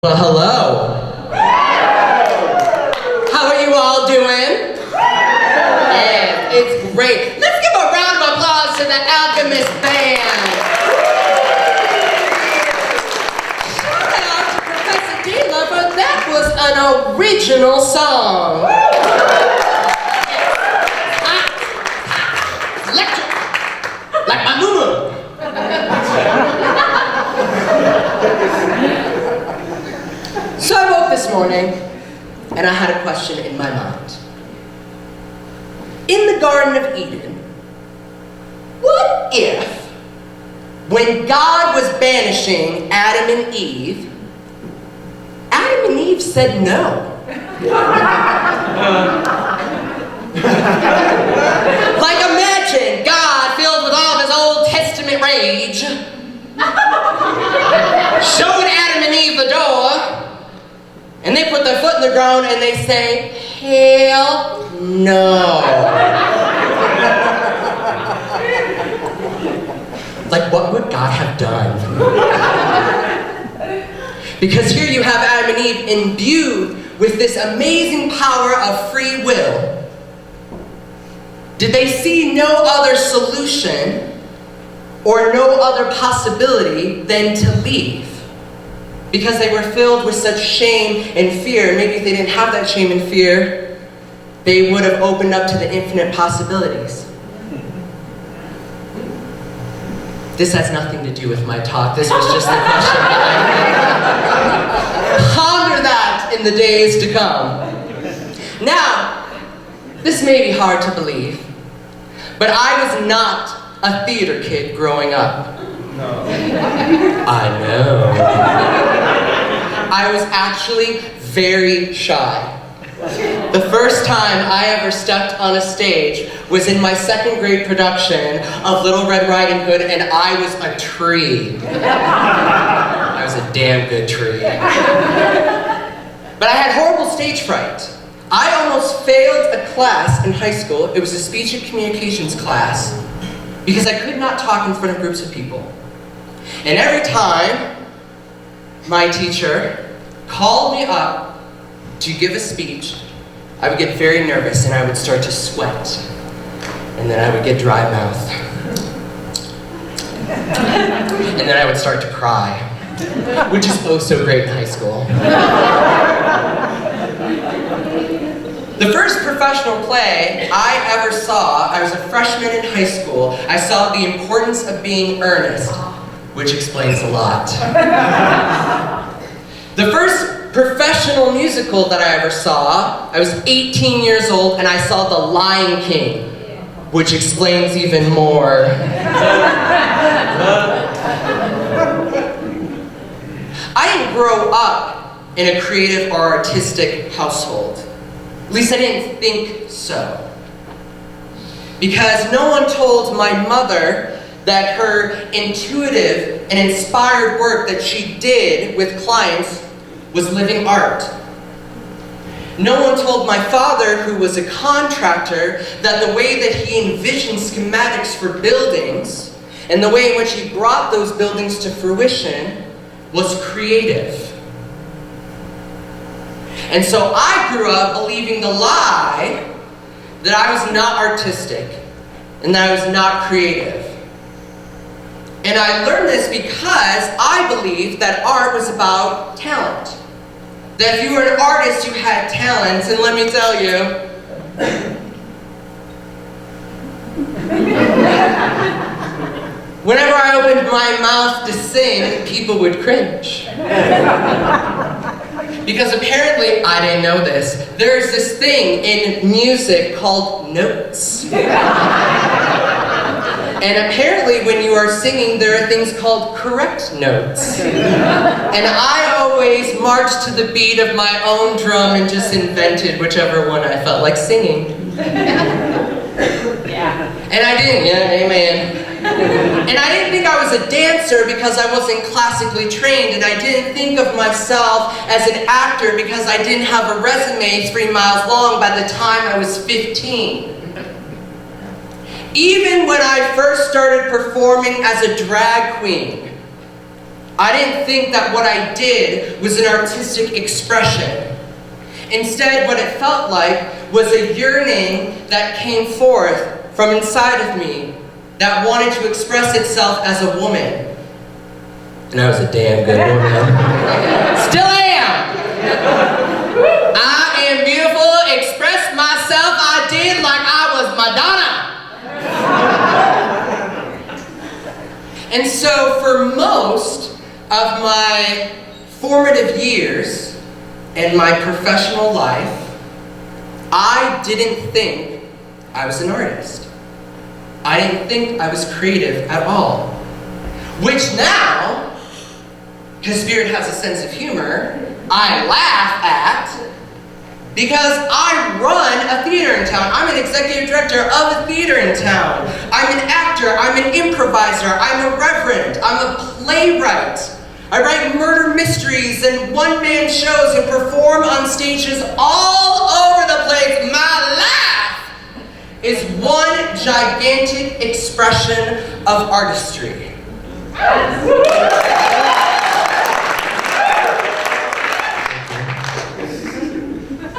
Well, hello. How are you all doing? Yeah, it's great. Let's give a round of applause to the Alchemist band. Shout out to Professor D-Lover. That was an original song. Electric. Like my moo-moo. So I woke this morning, and I had a question in my mind. In the Garden of Eden, what if, when God was banishing Adam and Eve said no? Like imagine God filled with all of his Old Testament rage, showing Adam and Eve the door, and they put their foot in the ground and they say, hell no. Like, what would God have done? Because here you have Adam and Eve imbued with this amazing power of free will. Did they see no other solution or no other possibility than to leave? Because they were filled with such shame and fear. Maybe if they didn't have that shame and fear, they would have opened up to the infinite possibilities. This has nothing to do with my talk. This was just the question. Ponder that in the days to come. Now, this may be hard to believe, but I was not a theater kid growing up. No. I know. I was actually very shy. The first time I ever stepped on a stage was in my second grade production of Little Red Riding Hood, and I was a tree. I was a damn good tree. But I had horrible stage fright. I almost failed a class in high school. It was a speech and communications class because I could not talk in front of groups of people. And every time my teacher called me up to give a speech, I would get very nervous and I would start to sweat. And then I would get dry mouth. And then I would start to cry, which is oh so great in high school. The first professional play I ever saw, I was a freshman in high school, I saw The Importance of Being Earnest, which explains a lot. The first professional musical that I ever saw, I was 18 years old and I saw The Lion King, which explains even more. I didn't grow up in a creative or artistic household. At least I didn't think so. Because no one told my mother that her intuitive and inspired work that she did with clients was living art. No one told my father, who was a contractor, that the way that he envisioned schematics for buildings and the way in which he brought those buildings to fruition was creative. And so I grew up believing the lie that I was not artistic and that I was not creative. And I learned this because I believed that art was about talent. That if you were an artist, you had talents, and let me tell you, whenever I opened my mouth to sing, people would cringe. Because apparently, I didn't know this, there's this thing in music called notes. And apparently when you are singing, there are things called correct notes. And I always marched to the beat of my own drum and just invented whichever one I felt like singing. Yeah. And I didn't, yeah, amen. And I didn't think I was a dancer because I wasn't classically trained, and I didn't think of myself as an actor because I didn't have a resume 3 miles long by the time I was 15. Even when I first started performing as a drag queen, I didn't think that what I did was an artistic expression. Instead, what it felt like was a yearning that came forth from inside of me that wanted to express itself as a woman. And I was a damn good woman. Still am! I am beautiful, expressed myself, I did like I was Madonna. And so for most of my formative years and my professional life, I didn't think I was an artist. I didn't think I was creative at all. Which now, because Spirit has a sense of humor, I laugh at, because I run a theater in town. I'm an executive director of a theater in town. I'm an actor, I'm an improviser, I'm a reverend, I'm a playwright. I write murder mysteries and one-man shows and perform on stages all over the place. My life is one gigantic expression of artistry.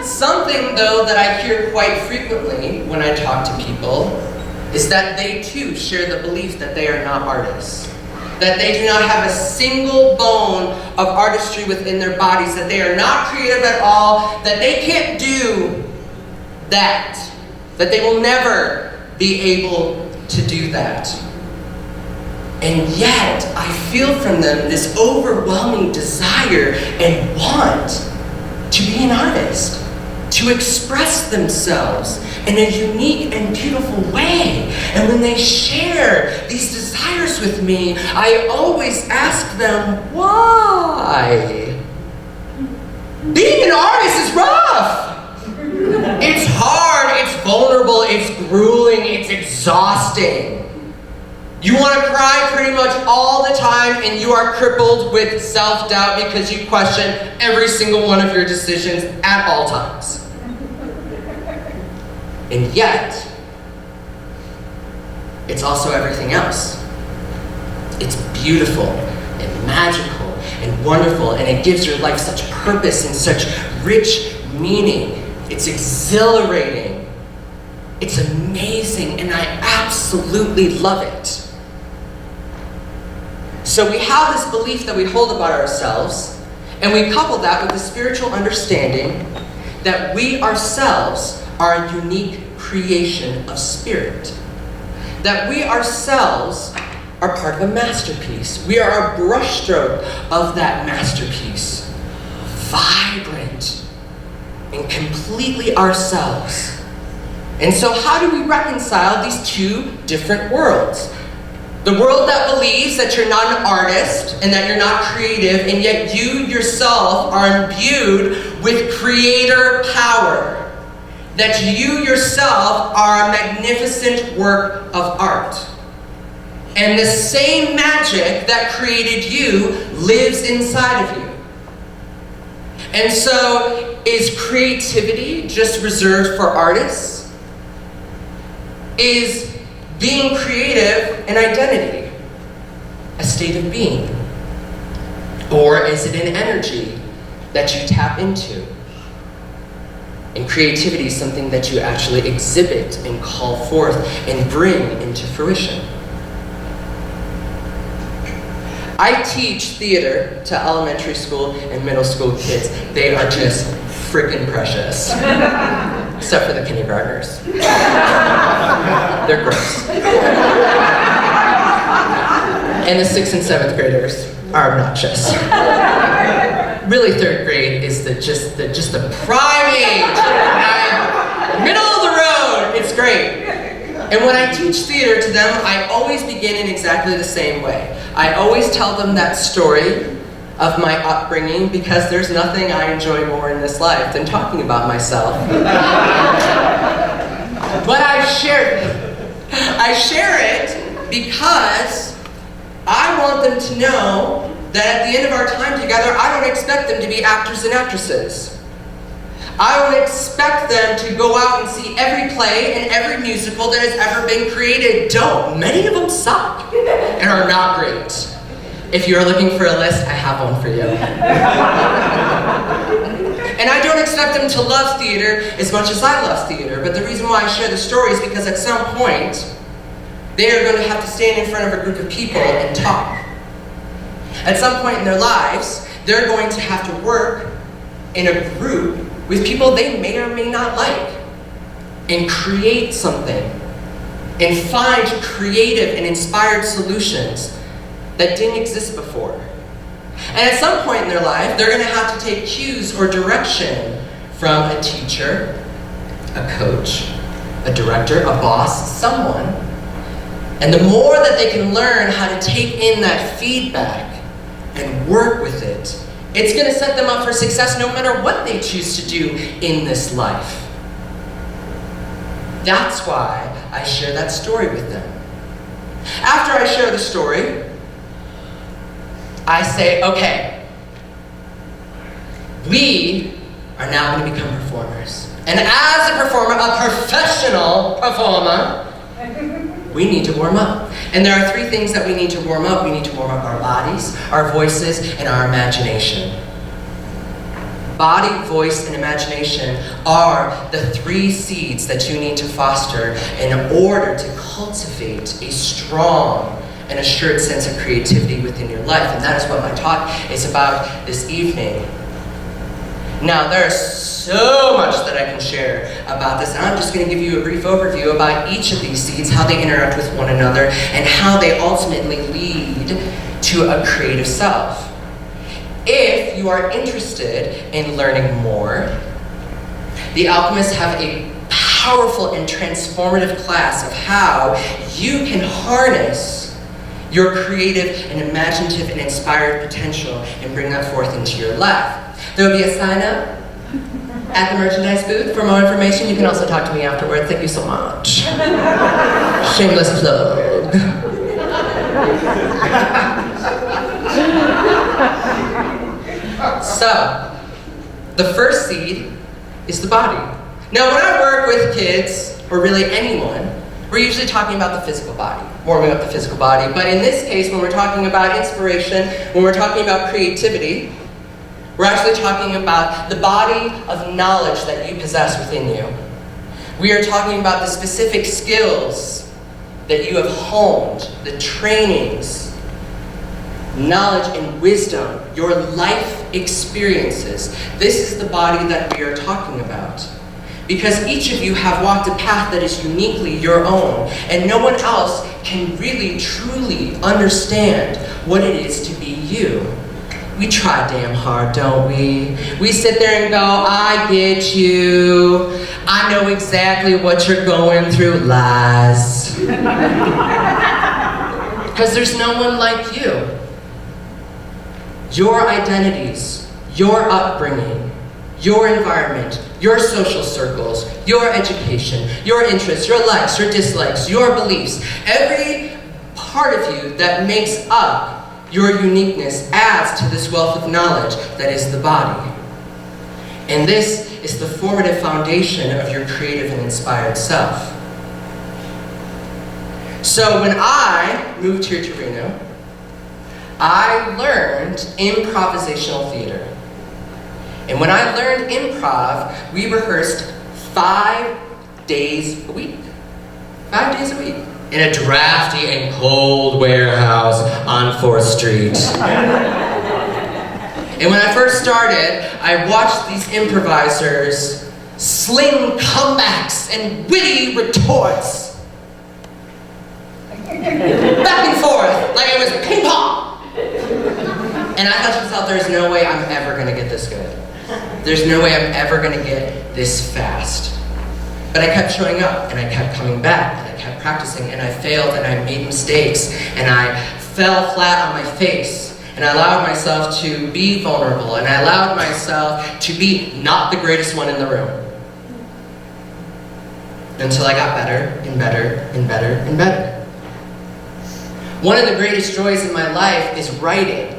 Something, though, that I hear quite frequently when I talk to people is that they, too, share the belief that they are not artists. That they do not have a single bone of artistry within their bodies, that they are not creative at all, that they can't do that they will never be able to do that. And yet, I feel from them this overwhelming desire and want to be an artist, to express themselves in a unique and beautiful way. And when they share these desires with me, I always ask them, why? Being an artist is rough. It's hard, it's vulnerable, it's grueling, it's exhausting. You want to cry pretty much all the time, and you are crippled with self-doubt because you question every single one of your decisions at all times. And yet, it's also everything else. It's beautiful and magical and wonderful, and it gives your life such purpose and such rich meaning. It's exhilarating. It's amazing, and I absolutely love it. So we have this belief that we hold about ourselves, and we couple that with the spiritual understanding that we ourselves are a unique creation of spirit. That we ourselves are part of a masterpiece. We are a brushstroke of that masterpiece. Vibrant and completely ourselves. And so how do we reconcile these two different worlds? The world that believes that you're not an artist and that you're not creative, and yet you yourself are imbued with creator power. That you yourself are a magnificent work of art. And the same magic that created you lives inside of you. And so, is creativity just reserved for artists? Is being creative an identity? A state of being? Or is it an energy that you tap into? And creativity is something that you actually exhibit and call forth and bring into fruition. I teach theater to elementary school and middle school kids. They are just freaking precious. Except for the kindergartners. They're gross. And the 6th and 7th graders are obnoxious. Really, 3rd grade is just the prime age. Middle of the road. It's great. And when I teach theater to them, I always begin in exactly the same way. I always tell them that story of my upbringing, because there's nothing I enjoy more in this life than talking about myself. But I share it because I want them to know that at the end of our time together, I don't expect them to be actors and actresses. I don't expect them to go out and see every play and every musical that has ever been created. Don't. Many of them suck and are not great. If you're looking for a list, I have one for you. And I don't expect them to love theater as much as I love theater, but the reason why I share the story is because at some point, they are going to have to stand in front of a group of people and talk. At some point in their lives, they're going to have to work in a group with people they may or may not like, and create something, and find creative and inspired solutions that didn't exist before. And at some point in their life, they're going to have to take cues or direction from a teacher, a coach, a director, a boss, someone. And the more that they can learn how to take in that feedback and work with it, it's going to set them up for success no matter what they choose to do in this life. That's why I share that story with them. After I share the story, I say, okay, we are now going to become performers. And as a performer, a professional performer, we need to warm up. And there are 3 things that we need to warm up. We need to warm up our bodies, our voices, and our imagination. Body, voice, and imagination are the 3 seeds that you need to foster in order to cultivate a strong and assured sense of creativity within your life. And that is what my talk is about this evening. Now, there's so much that I can share about this, and I'm just going to give you a brief overview about each of these seeds, how they interact with one another, and how they ultimately lead to a creative self. If you are interested in learning more, the Alchemists have a powerful and transformative class of how you can harness your creative and imaginative and inspired potential and bring that forth into your life. There will be a sign up at the merchandise booth. For more information, you can also talk to me afterward. Thank you so much. Shameless plug. So, the first seed is the body. Now, when I work with kids, or really anyone, we're usually talking about the physical body, warming up the physical body. But in this case, when we're talking about inspiration, when we're talking about creativity, we're actually talking about the body of knowledge that you possess within you. We are talking about the specific skills that you have honed, the trainings, knowledge and wisdom, your life experiences. This is the body that we are talking about. Because each of you have walked a path that is uniquely your own, and no one else can really, truly understand what it is to be you. We try damn hard, don't we? We sit there and go, I get you. I know exactly what you're going through. Lies. Because there's no one like you. Your identities, your upbringing, your environment, your social circles, your education, your interests, your likes, your dislikes, your beliefs, every part of you that makes up your uniqueness adds to this wealth of knowledge that is the body. And this is the formative foundation of your creative and inspired self. So when I moved here to Reno, I learned improvisational theater. And when I learned improv, we rehearsed 5 days a week. 5 days a week. In a drafty and cold warehouse on 4th Street. And when I first started, I watched these improvisers sling comebacks and witty retorts. Back and forth, like it was ping pong. And I thought to myself, there's no way I'm ever gonna get this good. There's no way I'm ever gonna get this fast. But I kept showing up, and I kept coming back, and I kept practicing, and I failed, and I made mistakes, and I fell flat on my face, and I allowed myself to be vulnerable, and I allowed myself to be not the greatest one in the room. Until I got better, and better, and better, and better. One of the greatest joys in my life is writing.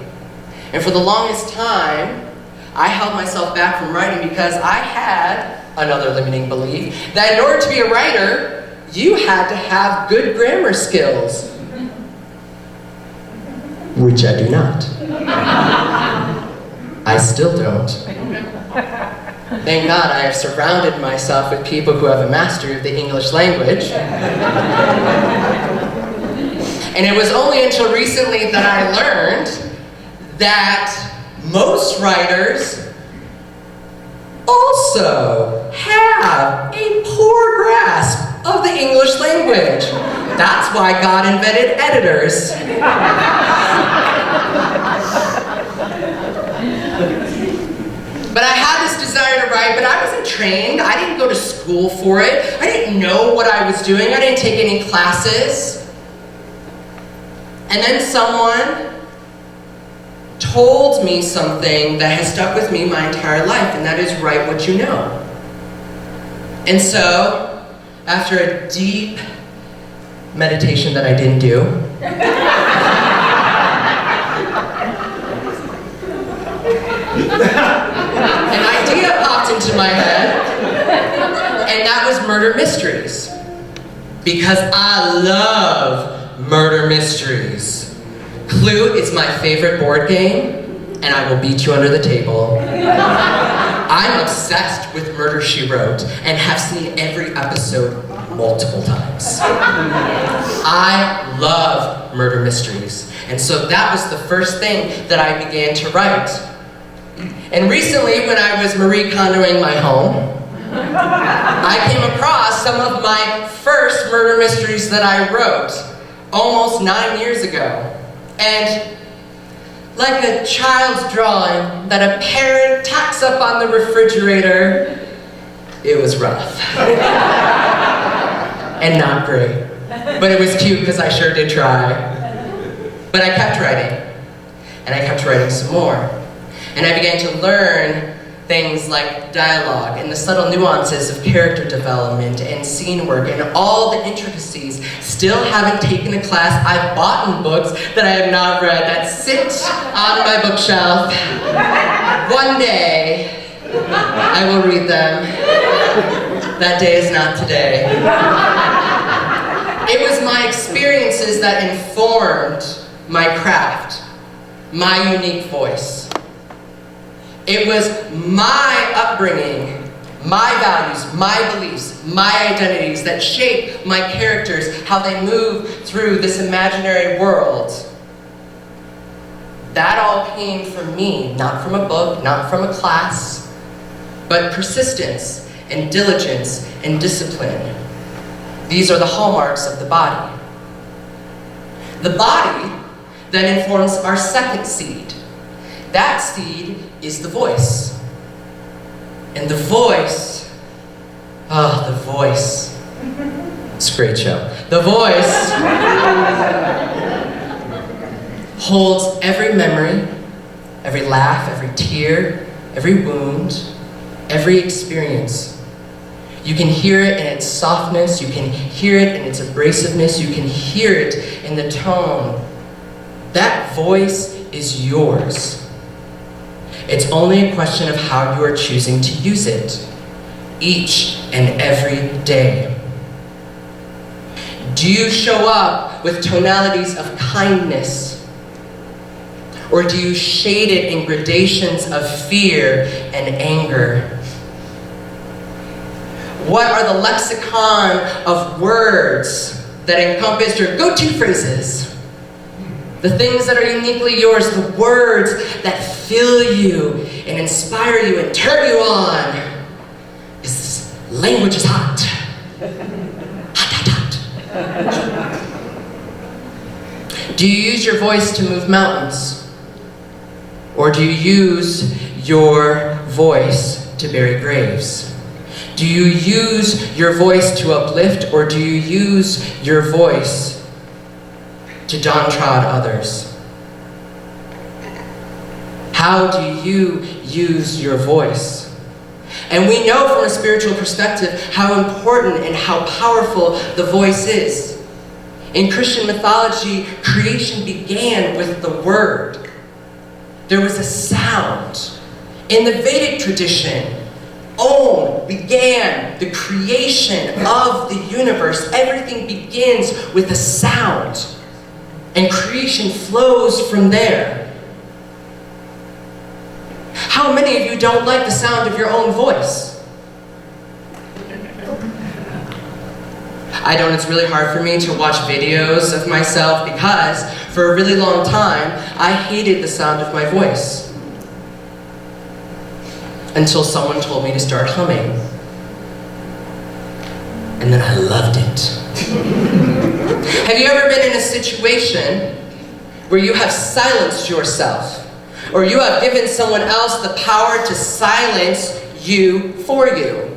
And for the longest time, I held myself back from writing because I had another limiting belief that in order to be a writer, you had to have good grammar skills. which I do not. I still don't. Thank God I have surrounded myself with people who have a mastery of the English language. And it was only until recently that I learned that most writers also have a poor grasp of the English language. That's why God invented editors. But I had this desire to write, but I wasn't trained. I didn't go to school for it. I didn't know what I was doing. I didn't take any classes. And then someone told me something that has stuck with me my entire life, and that is write what you know. And so, after a deep meditation that I didn't do, an idea popped into my head, and that was murder mysteries. Because I love murder mysteries. Clue is my favorite board game, and I will beat you under the table. I'm obsessed with Murder, She Wrote, and have seen every episode multiple times. I love murder mysteries, and so that was the first thing that I began to write. And recently, when I was Marie Kondoing my home, I came across some of my first murder mysteries that I wrote almost 9 years ago. And like a child's drawing that a parent tacks up on the refrigerator, it was rough. And not great. But it was cute because I sure did try. But I kept writing. And I kept writing some more. And I began to learn things like dialogue and the subtle nuances of character development and scene work and all the intricacies. Still haven't taken a class. I've bought in books that I have not read that sit on my bookshelf. One day, I will read them. That day is not today. It was my experiences that informed my craft, my unique voice. It was my upbringing, my values, my beliefs, my identities that shape my characters, how they move through this imaginary world. That all came from me, not from a book, not from a class, but persistence and diligence and discipline. These are the hallmarks of the body. The body then informs our second seed. That seed is the voice. And the voice, the voice. It's a great show. The voice holds every memory, every laugh, every tear, every wound, every experience. You can hear it in its softness, you can hear it in its abrasiveness, you can hear it in the tone. That voice is yours. It's only a question of how you are choosing to use it, each and every day. Do you show up with tonalities of kindness? Or do you shade it in gradations of fear and anger? What are the lexicon of words that encompass your go-to phrases? The things that are uniquely yours, the words that fill you and inspire you and turn you on. This language is hot. Hot, hot, hot. Do you use your voice to move mountains? Or do you use your voice to bury graves? Do you use your voice to uplift, or do you use your voice to downtrod others? How do you use your voice? And we know from a spiritual perspective how important and how powerful the voice is. In Christian mythology, creation began with the word. There was a sound. In the Vedic tradition, Om began the creation of the universe. Everything begins with a sound. And creation flows from there. How many of you don't like the sound of your own voice? I don't. It's really hard for me to watch videos of myself because for a really long time, I hated the sound of my voice. Until someone told me to start humming. And then I loved it. Have you ever been in a situation where you have silenced yourself? Or you have given someone else the power to silence you for you?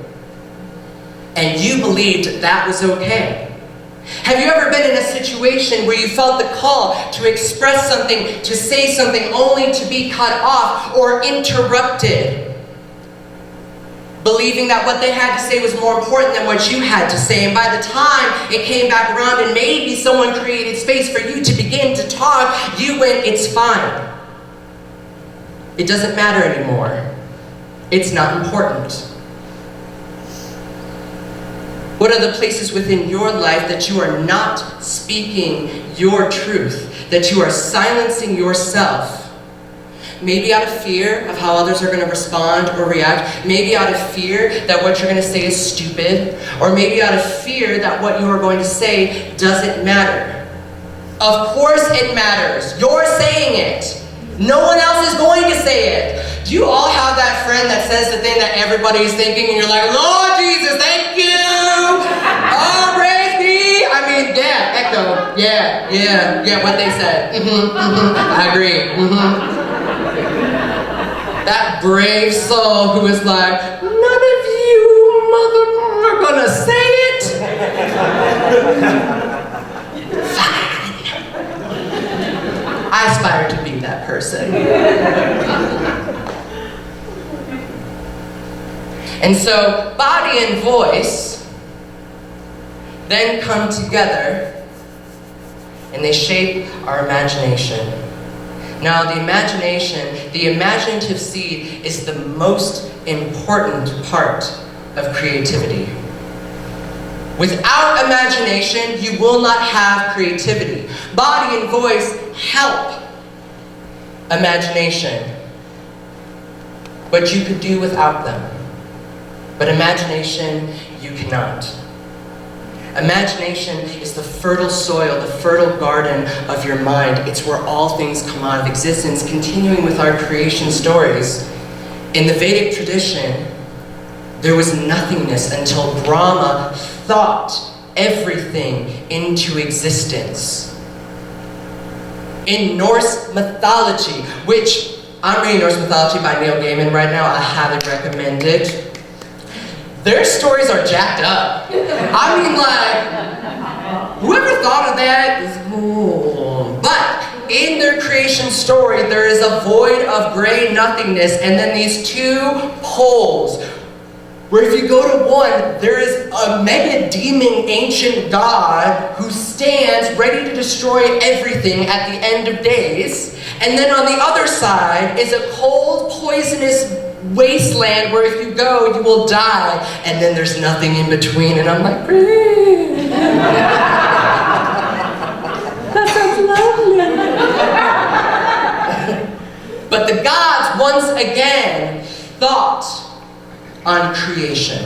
And you believed that was okay? Have you ever been in a situation where you felt the call to express something, to say something, only to be cut off or interrupted? Believing that what they had to say was more important than what you had to say. And by the time it came back around and maybe someone created space for you to begin to talk, you went, it's fine. It doesn't matter anymore. It's not important. What are the places within your life that you are not speaking your truth, that you are silencing yourself? Maybe out of fear of how others are going to respond or react. Maybe out of fear that what you're going to say is stupid. Or maybe out of fear that what you are going to say doesn't matter. Of course it matters. You're saying it. No one else is going to say it. Do you all have that friend that says the thing that everybody is thinking and you're like, Lord Jesus, thank you! Oh, praise me! I mean, yeah, echo. Yeah, what they said. I agree. That brave soul who is like, none of you mother are gonna say it. Fine. I aspire to be that person. And so, body and voice then come together and they shape our imagination. Now, the imaginative seed is the most important part of creativity. Without imagination, you will not have creativity. Body and voice help imagination, but you could do without them. But imagination, you cannot. Imagination is the fertile soil, the fertile garden of your mind. It's where all things come out of existence. Continuing with our creation stories, in the Vedic tradition, there was nothingness until Brahma thought everything into existence. In Norse mythology, which I'm reading Norse mythology by Neil Gaiman right now, I highly recommend it. Their stories are jacked up. I mean, like, whoever thought of that is cool. But in their creation story, there is a void of gray nothingness, and then these two poles, where if you go to one, there is a mega demon ancient god who stands ready to destroy everything at the end of days. And then on the other side is a cold, poisonous wasteland where if you go, you will die. And then there's nothing in between. And I'm like, great. That sounds lovely. But the gods, once again, thought on creation.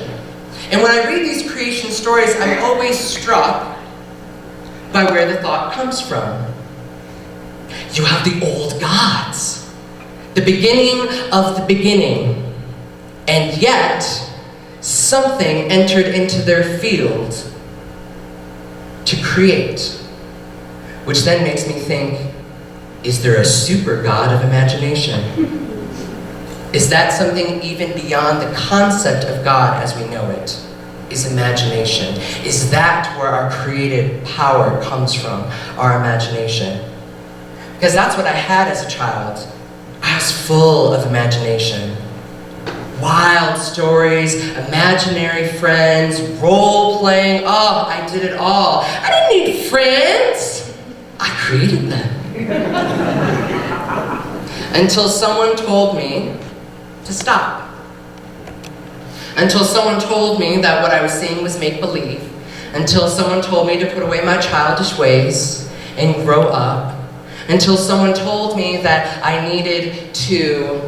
And when I read these creation stories, I'm always struck by where the thought comes from. You have the old gods. The beginning of the beginning. And yet, something entered into their field to create. Which then makes me think, is there a super god of imagination? Is that something even beyond the concept of God as we know it? Is imagination. Is that where our creative power comes from? Our imagination. Because that's what I had as a child. I was full of imagination. Wild stories, imaginary friends, role-playing. Oh, I did it all. I didn't need friends. I created them. Until someone told me to stop. Until someone told me that what I was seeing was make-believe. Until someone told me to put away my childish ways and grow up until someone told me that I needed to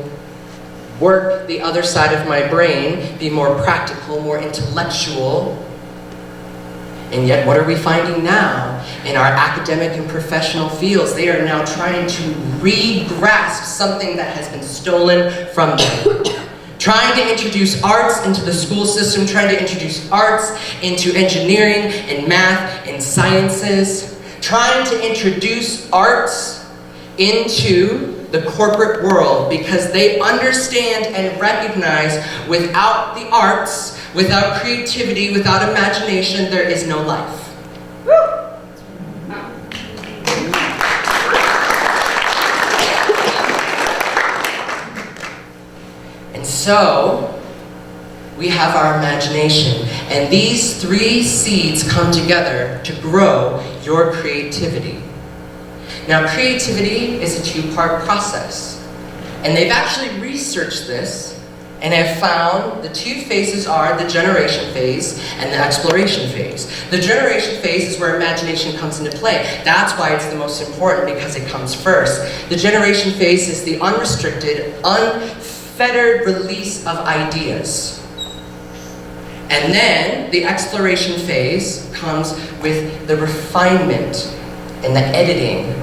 work the other side of my brain, be more practical, more intellectual. And yet, what are we finding now in our academic and professional fields? They are now trying to re-grasp something that has been stolen from them. Trying to introduce arts into the school system, trying to introduce arts into engineering and math and sciences, trying to introduce arts into the corporate world because they understand and recognize without the arts, without creativity, without imagination, there is no life. And so, we have our imagination, and these three seeds come together to grow your creativity. Now, creativity is a two-part process, and they've actually researched this and have found the two phases are the generation phase and the exploration phase. The generation phase is where imagination comes into play. That's why it's the most important, because it comes first. The generation phase is the unrestricted, unfettered release of ideas. And then the exploration phase comes with the refinement and the editing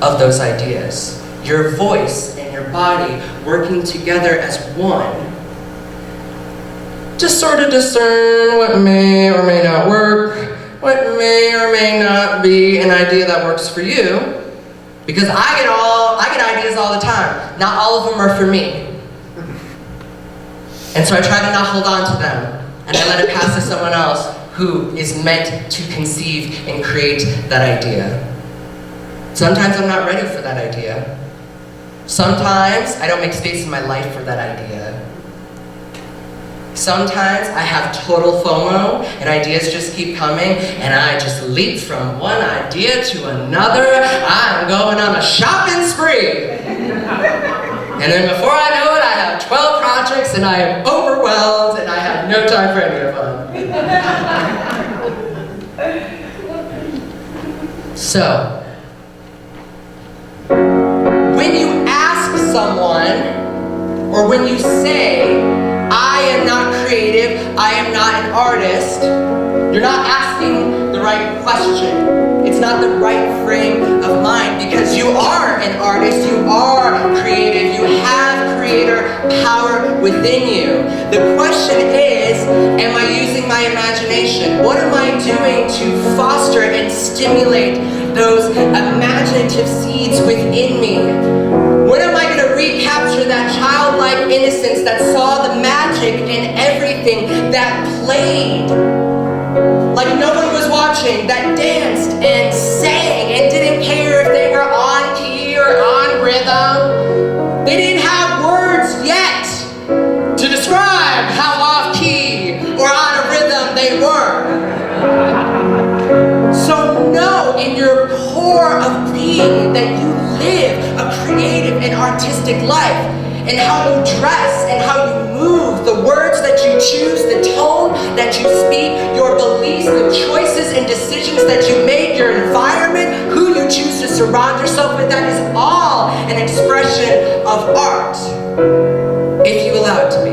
of those ideas. Your voice and your body working together as one to sort of discern what may or may not work, what may or may not be an idea that works for you. Because I get ideas all the time. Not all of them are for me. And so I try to not hold on to them, and I let it pass to someone else who is meant to conceive and create that idea. Sometimes I'm not ready for that idea. Sometimes I don't make space in my life for that idea. Sometimes I have total FOMO and ideas just keep coming and I just leap from one idea to another. I'm going on a shopping spree. And then before I know it, I have 12 projects and I am overwhelmed and I have no time for any of them. So, when you ask someone, or when you say, I am not creative, I am not an artist, you're not asking the right question. It's not the right frame of mind, because you are an artist, you are creative, you have creator power within you. The question is, am I using my imagination? What am I doing to foster and stimulate those imaginative seeds within me? When am I going to recapture that childlike innocence that saw the magic in everything, that played like no one was watching, that danced and sang and didn't care if they were on key or on rhythm? They didn't have words yet to describe how off key or on a rhythm they were. So know in your core of being that you live a creative and artistic life, and how you dress and how you move, the words that you choose, the tone that you speak, your beliefs, the choices and decisions that you make, your environment, who you choose to surround yourself with, that is all an expression of art, if you allow it to be.